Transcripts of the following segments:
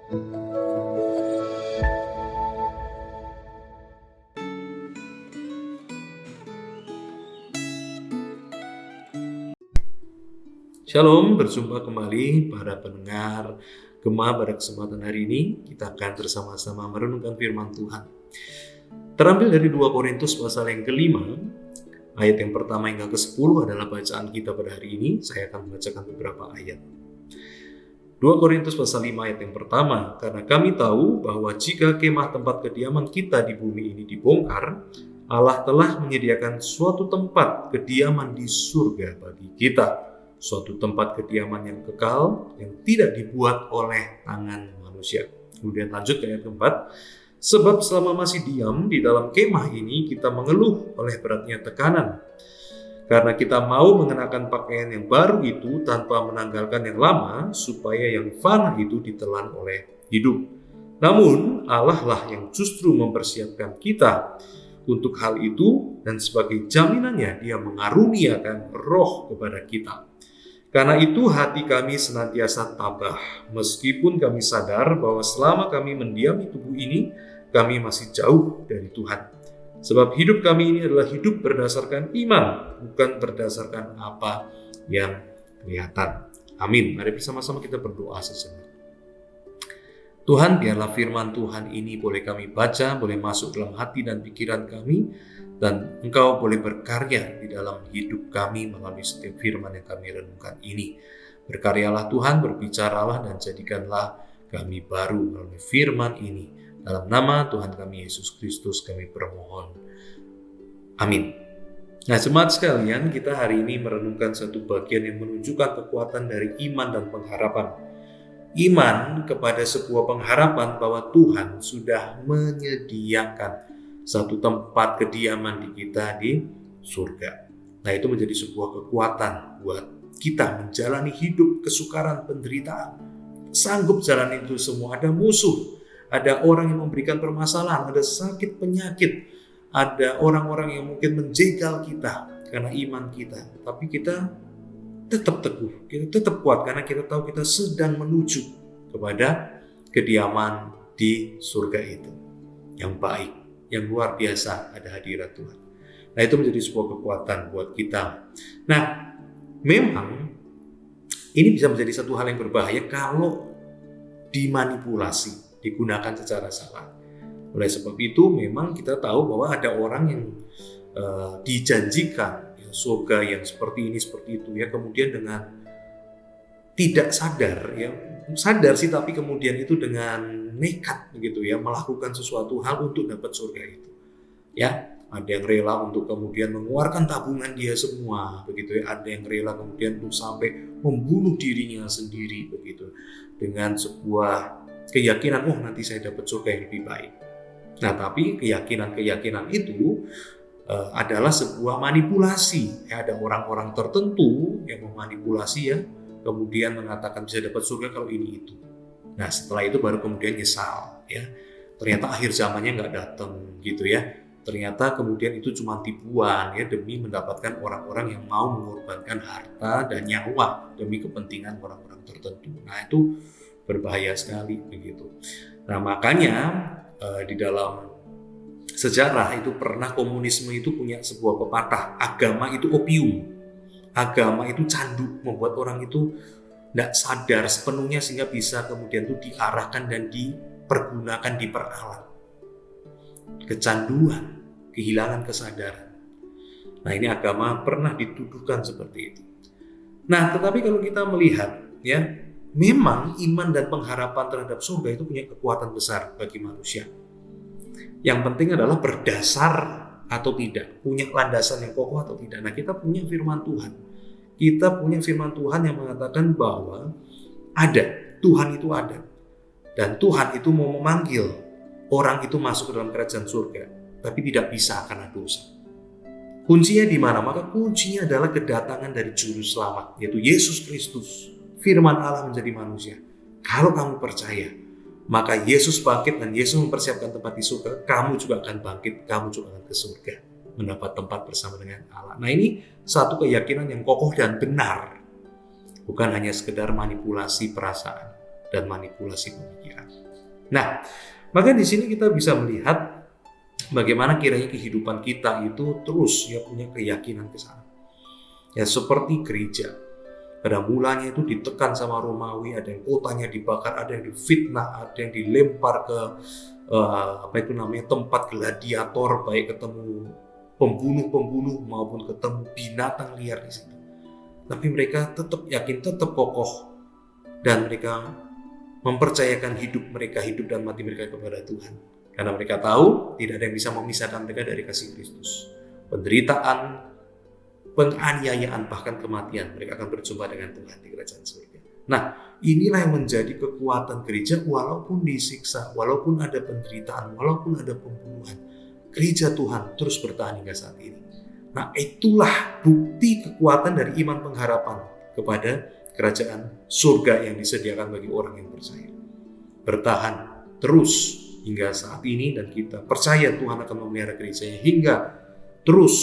Shalom, berjumpa kembali para pendengar Gema. Pada kesempatan hari ini kita akan bersama-sama merenungkan firman Tuhan. Terambil dari 2 Korintus pasal yang ke-5, ayat yang pertama hingga ke-10 adalah bacaan kita pada hari ini. Saya akan membacakan beberapa ayat. 2 Korintus pasal 5 ayat yang pertama, karena kami tahu bahwa jika kemah tempat kediaman kita di bumi ini dibongkar, Allah telah menyediakan suatu tempat kediaman di surga bagi kita. Suatu tempat kediaman yang kekal, yang tidak dibuat oleh tangan manusia. Kemudian lanjut ke ayat keempat. Sebab selama masih diam di dalam kemah ini, kita mengeluh oleh beratnya tekanan. Karena kita mau mengenakan pakaian yang baru itu tanpa menanggalkan yang lama, supaya yang fana itu ditelan oleh hidup. Namun Allah lah yang justru mempersiapkan kita untuk hal itu, dan sebagai jaminannya Dia mengaruniakan roh kepada kita. Karena itu hati kami senantiasa tabah, meskipun kami sadar bahwa selama kami mendiami tubuh ini, kami masih jauh dari Tuhan. Sebab hidup kami ini adalah hidup berdasarkan iman, bukan berdasarkan apa yang kelihatan. Amin. Mari bersama-sama kita berdoa sejenak. Tuhan, biarlah firman Tuhan ini boleh kami baca, boleh masuk dalam hati dan pikiran kami, dan Engkau boleh berkarya di dalam hidup kami melalui setiap firman yang kami renungkan ini. Berkaryalah Tuhan, berbicaralah dan jadikanlah kami baru melalui firman ini. Dalam nama Tuhan kami Yesus Kristus kami bermohon. Amin. Nah, jemaat sekalian, kita hari ini merenungkan satu bagian yang menunjukkan kekuatan dari iman dan pengharapan. Iman kepada sebuah pengharapan bahwa Tuhan sudah menyediakan satu tempat kediaman di kita di surga. Nah, itu menjadi sebuah kekuatan buat kita menjalani hidup kesukaran, penderitaan. Sanggup jalan itu semua. Ada musuh, ada orang yang memberikan permasalahan, ada sakit penyakit, ada orang-orang yang mungkin menjegal kita karena iman kita. Tapi kita tetap teguh, kita tetap kuat karena kita tahu kita sedang menuju kepada kediaman di surga itu yang baik, yang luar biasa, ada hadirat Tuhan. Nah, itu menjadi sebuah kekuatan buat kita. Nah, memang ini bisa menjadi satu hal yang berbahaya kalau dimanipulasi, digunakan secara salah. Oleh sebab itu, memang kita tahu bahwa ada orang yang dijanjikan surga yang seperti ini, seperti itu ya, kemudian dengan tidak sadar ya, sadar sih tapi kemudian itu dengan nekat begitu ya, melakukan sesuatu hal untuk dapat surga itu. Ya, ada yang rela untuk kemudian mengeluarkan tabungan dia semua begitu ya, ada yang rela kemudian untuk sampai membunuh dirinya sendiri begitu, dengan sebuah keyakinan, oh nanti saya dapat surga yang lebih baik. Nah, tapi keyakinan itu adalah sebuah manipulasi. Ya, ada orang-orang tertentu yang memanipulasi ya, kemudian mengatakan bisa dapat surga kalau ini itu. Nah, setelah itu baru kemudian nyesal ya. Ternyata akhir zamannya nggak datang gitu ya. Ternyata kemudian itu cuma tipuan ya, demi mendapatkan orang-orang yang mau mengorbankan harta dan nyawa demi kepentingan orang-orang tertentu. Nah, itu berbahaya sekali begitu. Nah, makanya di dalam sejarah itu pernah komunisme itu punya sebuah pepatah, agama itu opium, agama itu candu, membuat orang itu tidak sadar sepenuhnya sehingga bisa kemudian itu diarahkan dan dipergunakan, diperalat. Kecanduan, kehilangan kesadaran. Nah, ini agama pernah dituduhkan seperti itu. Nah, tetapi kalau kita melihat ya, memang iman dan pengharapan terhadap surga itu punya kekuatan besar bagi manusia. Yang penting adalah berdasar atau tidak, punya landasan yang kokoh atau tidak. Nah, kita punya firman Tuhan. Kita punya firman Tuhan yang mengatakan bahwa ada, Tuhan itu ada. Dan Tuhan itu mau memanggil orang itu masuk ke dalam kerajaan surga, tapi tidak bisa karena dosa. Kuncinya di mana? Maka kuncinya adalah kedatangan dari juru selamat, yaitu Yesus Kristus. Firman Allah menjadi manusia. Kalau kamu percaya, maka Yesus bangkit dan Yesus mempersiapkan tempat di surga, kamu juga akan bangkit, kamu juga akan ke surga, mendapat tempat bersama dengan Allah. Nah, ini satu keyakinan yang kokoh dan benar, bukan hanya sekedar manipulasi perasaan. dan manipulasi pemikiran. Nah, maka di sini kita bisa melihat bagaimana kiranya kehidupan kita itu terus punya keyakinan ke sana. Ya, seperti gereja. Pada mulanya itu ditekan sama Romawi, ada yang kotanya dibakar, ada yang difitnah, ada yang dilempar ke tempat gladiator, baik ketemu pembunuh-pembunuh maupun ketemu binatang liar di situ. Tapi mereka tetap yakin, tetap kokoh, dan mereka mempercayakan hidup dan mati mereka kepada Tuhan. Karena mereka tahu tidak ada yang bisa memisahkan mereka dari kasih Kristus. Penderitaan, penganiayaan, bahkan kematian, mereka akan berjumpa dengan Tuhan di kerajaan surga. Nah, inilah yang menjadi kekuatan gereja walaupun disiksa, walaupun ada penderitaan, walaupun ada pembunuhan. Gereja Tuhan terus bertahan hingga saat ini. Nah, itulah bukti kekuatan dari iman pengharapan kepada kerajaan surga yang disediakan bagi orang yang percaya. Bertahan terus hingga saat ini, dan kita percaya Tuhan akan memelihara gerejanya hingga terus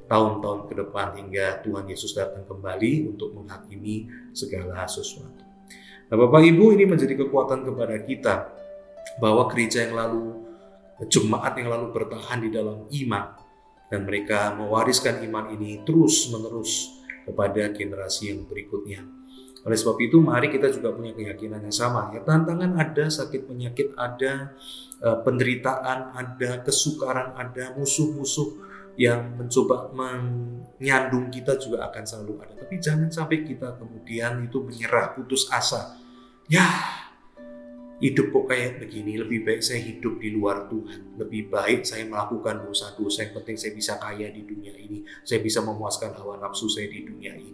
tahun-tahun ke depan, hingga Tuhan Yesus datang kembali untuk menghakimi segala sesuatu. Nah, Bapak Ibu, ini menjadi kekuatan kepada kita bahwa gereja yang lalu, jemaat yang lalu bertahan di dalam iman, dan mereka mewariskan iman ini terus-menerus kepada generasi yang berikutnya. Oleh sebab itu, mari kita juga punya keyakinan yang sama. Ya, tantangan ada, sakit penyakit ada, penderitaan ada, kesukaran ada, musuh-musuh yang mencoba menyandung kita juga akan selalu ada. Tapi jangan sampai kita kemudian itu menyerah, putus asa. Ya, hidup kok kayak begini, lebih baik saya hidup di luar Tuhan. Lebih baik saya melakukan dosa-dosa, yang penting saya bisa kaya di dunia ini. Saya bisa memuaskan hawa nafsu saya di dunia ini.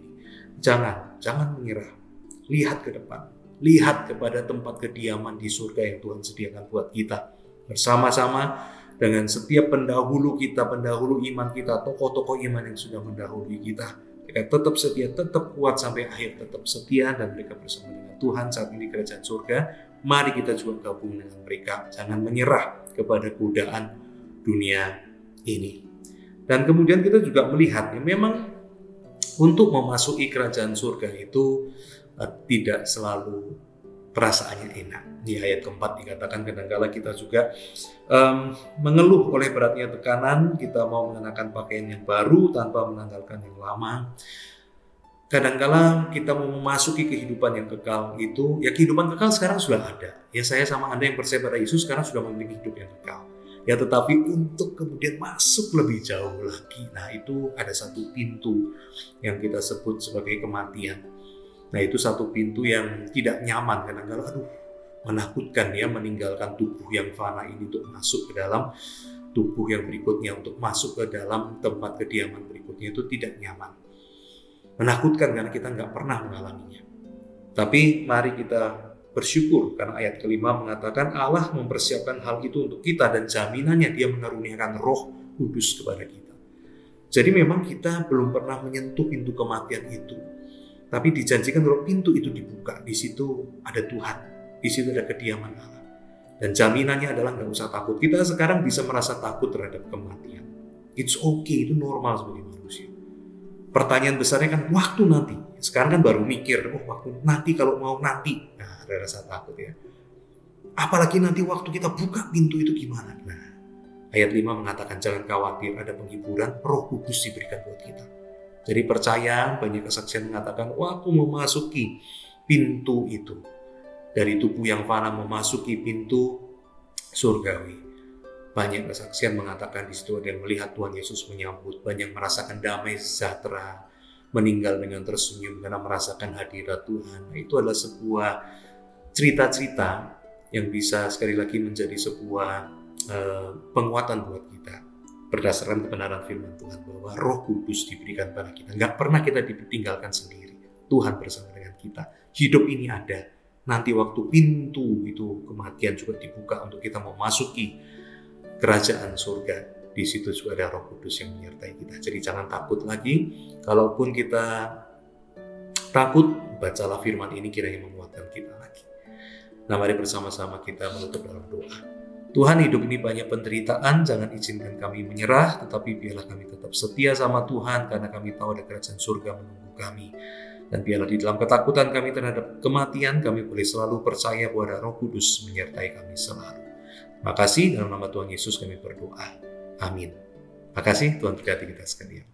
Jangan menyerah. Lihat ke depan. Lihat kepada tempat kediaman di surga yang Tuhan sediakan buat kita. Bersama-sama dengan setiap pendahulu kita, pendahulu iman kita, tokoh-tokoh iman yang sudah mendahului kita. Mereka tetap setia, tetap kuat sampai akhir, tetap setia, dan mereka bersama dengan Tuhan saat ini kerajaan surga. Mari kita juga gabung dengan mereka. Jangan menyerah kepada godaan dunia ini. Dan kemudian kita juga melihat, memang untuk memasuki kerajaan surga itu tidak selalu perasaannya enak. Di ayat keempat dikatakan kadangkala kita juga mengeluh oleh beratnya tekanan, kita mau mengenakan pakaian yang baru tanpa menanggalkan yang lama. Kadangkala kita mau memasuki kehidupan yang kekal itu, ya kehidupan kekal sekarang sudah ada. Ya, saya sama Anda yang percaya pada Yesus sekarang sudah memiliki hidup yang kekal. Ya, tetapi untuk kemudian masuk lebih jauh lagi, nah itu ada satu pintu yang kita sebut sebagai kematian. Nah, itu satu pintu yang tidak nyaman, kadang-kadang menakutkan ya, meninggalkan tubuh yang fana ini untuk masuk ke dalam tubuh yang berikutnya, untuk masuk ke dalam tempat kediaman berikutnya, itu tidak nyaman. Menakutkan karena kita nggak pernah mengalaminya. Tapi mari kita bersyukur karena ayat kelima mengatakan Allah mempersiapkan hal itu untuk kita, dan jaminannya Dia mengaruniakan Roh Kudus kepada kita. Jadi memang kita belum pernah menyentuh pintu kematian itu. Tapi dijanjikan kalau pintu itu dibuka, di situ ada Tuhan, di situ ada kediaman Allah. Dan jaminannya adalah nggak usah takut. Kita sekarang bisa merasa takut terhadap kematian. It's okay, itu normal sebagai manusia. Pertanyaan besarnya kan waktu nanti. Sekarang kan baru mikir, waktu nanti, kalau mau nanti. Nah, ada rasa takut ya. Apalagi nanti waktu kita buka pintu itu gimana? Nah, ayat 5 mengatakan jangan khawatir, ada penghiburan, Roh Kudus diberikan buat kita. Jadi percaya, banyak kesaksian mengatakan waktu memasuki pintu itu, dari tubuh yang fana memasuki pintu surgawi, banyak kesaksian mengatakan di situ ada yang melihat Tuhan Yesus menyambut, banyak merasakan damai sejahtera, meninggal dengan tersenyum karena merasakan hadirat Tuhan. Nah, itu adalah sebuah cerita-cerita yang bisa sekali lagi menjadi sebuah penguatan buat kita. Berdasarkan kebenaran firman Tuhan bahwa Roh Kudus diberikan pada kita. Nggak pernah kita ditinggalkan sendiri. Tuhan bersama dengan kita. Hidup ini ada. Nanti waktu pintu itu kematian juga dibuka untuk kita memasuki kerajaan surga. Di situ juga ada Roh Kudus yang menyertai kita. Jadi jangan takut lagi. Kalaupun kita takut, bacalah firman ini kiranya menguatkan kita lagi. Nah, mari bersama-sama kita menutup dalam doa. Tuhan, hidup ini banyak penderitaan, jangan izinkan kami menyerah, tetapi biarlah kami tetap setia sama Tuhan, karena kami tahu ada kerajaan surga menunggu kami. Dan biarlah di dalam ketakutan kami terhadap kematian, kami boleh selalu percaya bahwa Roh Kudus menyertai kami selalu. Makasih, dalam nama Tuhan Yesus kami berdoa. Amin. Makasih, Tuhan berkati kita sekalian.